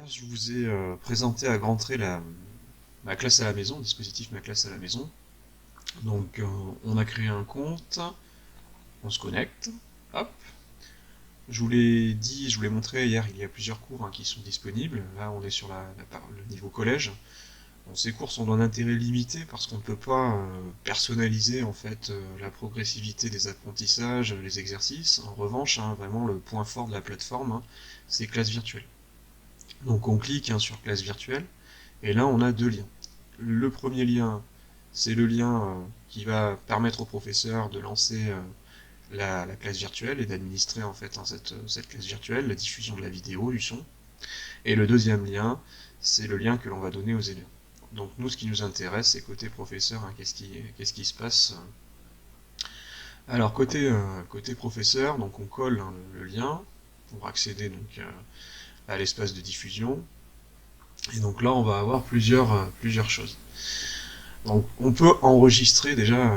je vous ai présenté à grands traits ma classe à la maison, le dispositif Ma classe à la maison. Donc on a créé un compte, on se connecte, hop. Je vous l'ai dit, je vous l'ai montré hier, il y a plusieurs cours qui sont disponibles. Là on est sur le niveau collège. Bon, ces cours sont d'un intérêt limité parce qu'on ne peut pas personnaliser en fait la progressivité des apprentissages, les exercices. En revanche, vraiment le point fort de la plateforme, c'est classe virtuelle. Donc on clique sur classe virtuelle, et là on a deux liens. Le premier lien, c'est le lien qui va permettre au professeur de lancer la classe virtuelle et d'administrer en fait cette classe virtuelle, la diffusion de la vidéo, du son. Et le deuxième lien, c'est le lien que l'on va donner aux élèves. Donc nous, ce qui nous intéresse, c'est côté professeur, qu'est-ce qui se passe. Alors côté professeur, donc on colle le lien pour accéder donc à l'espace de diffusion. Et donc là, on va avoir plusieurs choses. Donc on peut enregistrer déjà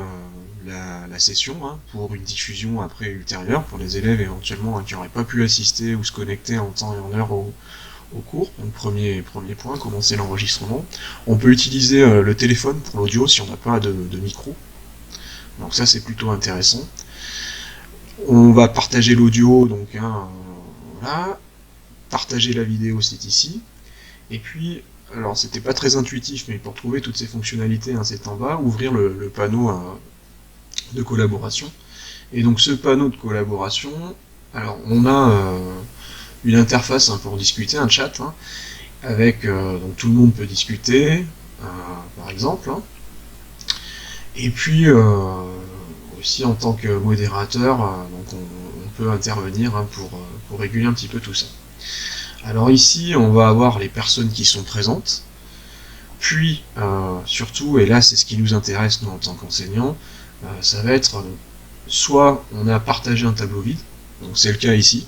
la session pour une diffusion après ultérieure pour les élèves éventuellement qui n'auraient pas pu assister ou se connecter en temps et en heure au cours. Donc premier point, commencer l'enregistrement. On peut utiliser le téléphone pour l'audio si on n'a pas de micro. Donc ça c'est plutôt intéressant. On va partager l'audio, donc voilà. Partager la vidéo, c'est ici. Et puis, alors c'était pas très intuitif, mais pour trouver toutes ces fonctionnalités, c'est en bas, ouvrir le panneau de collaboration. Et donc ce panneau de collaboration, alors on a une interface pour discuter, un chat, avec donc tout le monde peut discuter, par exemple. Et puis aussi en tant que modérateur, donc on peut intervenir pour réguler un petit peu tout ça. Alors ici, on va avoir les personnes qui sont présentes, puis surtout, et là c'est ce qui nous intéresse nous en tant qu'enseignants, ça va être soit on a partagé un tableau vide, donc c'est le cas ici,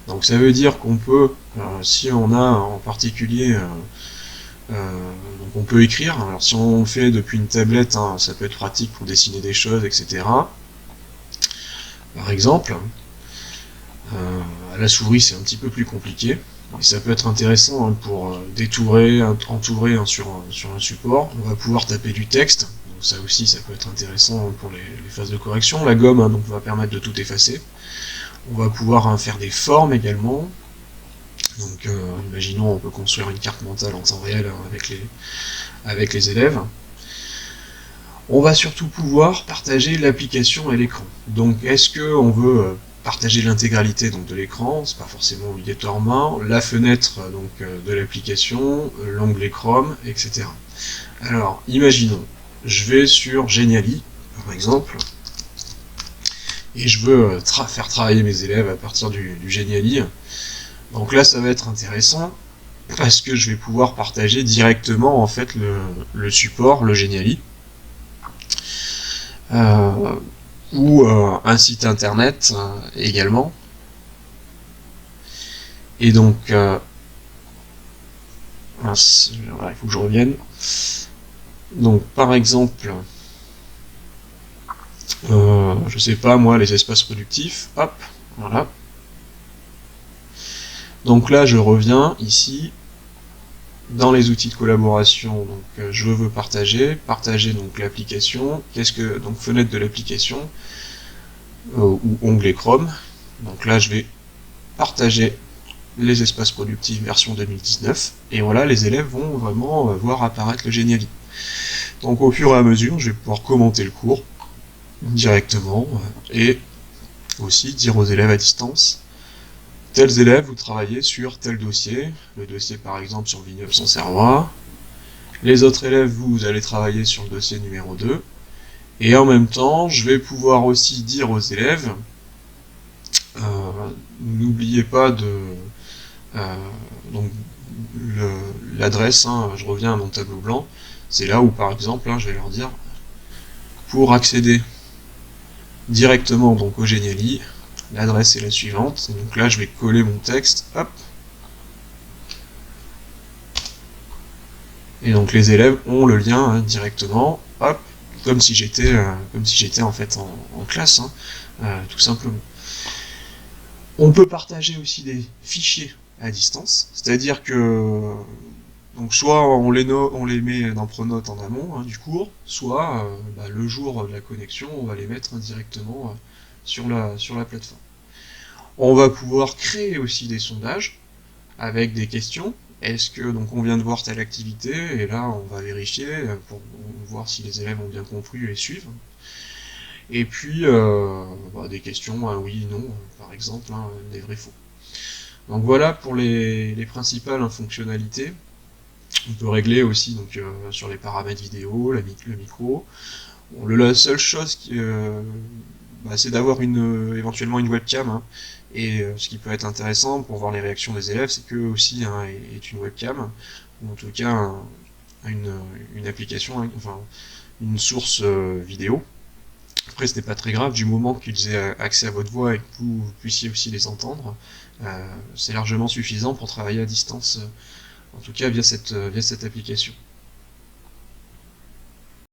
donc ça veut dire qu'on peut, si on a en particulier, donc on peut écrire, alors si on le fait depuis une tablette, ça peut être pratique pour dessiner des choses, etc. Par exemple, à la souris c'est un petit peu plus compliqué. Et ça peut être intéressant pour détourer, entourer sur un support. On va pouvoir taper du texte, donc ça aussi ça peut être intéressant pour les phases de correction. La gomme donc va permettre de tout effacer. On va pouvoir faire des formes également. Donc imaginons on peut construire une carte mentale en temps réel avec les élèves. On va surtout pouvoir partager l'application et l'écran. Donc est-ce qu'on veut partager l'intégralité de l'écran, c'est pas forcément obligatoirement, la fenêtre de l'application, l'onglet Chrome, etc. Alors, imaginons, je vais sur Geniali, par exemple, et je veux faire travailler mes élèves à partir du Geniali. Donc là, ça va être intéressant, parce que je vais pouvoir partager directement en fait le support, le Geniali. Ou un site internet également. Et donc, voilà, il faut que je revienne. Donc, par exemple, je sais pas moi, les espaces productifs, hop, voilà. Donc là, je reviens ici dans les outils de collaboration. Donc, je veux partager donc l'application. Donc fenêtre de l'application ou onglet Chrome. Donc là, je vais partager les espaces productifs version 2019. Et voilà, les élèves vont vraiment voir apparaître le Geniali. Donc au fur et à mesure, je vais pouvoir commenter le cours directement et aussi dire aux élèves à distance tels élèves, vous travaillez sur tel dossier, le dossier par exemple sur Vignoble sans Serrois. Les autres élèves, vous allez travailler sur le dossier numéro 2. Et en même temps, je vais pouvoir aussi dire aux élèves, n'oubliez pas donc l'adresse, je reviens à mon tableau blanc, c'est là où par exemple, je vais leur dire, pour accéder directement donc au Geniali, l'adresse est la suivante, et donc là je vais coller mon texte, hop, et donc les élèves ont le lien directement, hop, comme si j'étais en fait en classe, tout simplement. On peut partager aussi des fichiers à distance. C'est-à-dire que donc soit on les met dans Pronote en amont du cours, soit le jour de la connexion, on va les mettre directement sur la plateforme. On va pouvoir créer aussi des sondages avec des questions. Est-ce que donc on vient de voir telle activité et là on va vérifier pour voir si les élèves ont bien compris et suivent. Et puis des questions oui, non, par exemple, des vrais faux. Donc voilà pour les principales fonctionnalités. On peut régler aussi donc, sur les paramètres vidéo, le micro. Bon, la seule chose c'est d'avoir éventuellement une webcam. Et ce qui peut être intéressant pour voir les réactions des élèves, c'est qu'eux aussi est une webcam, ou en tout cas une application, enfin une source vidéo. Après, ce n'est pas très grave, du moment qu'ils aient accès à votre voix et que vous puissiez aussi les entendre, c'est largement suffisant pour travailler à distance, en tout cas via cette application.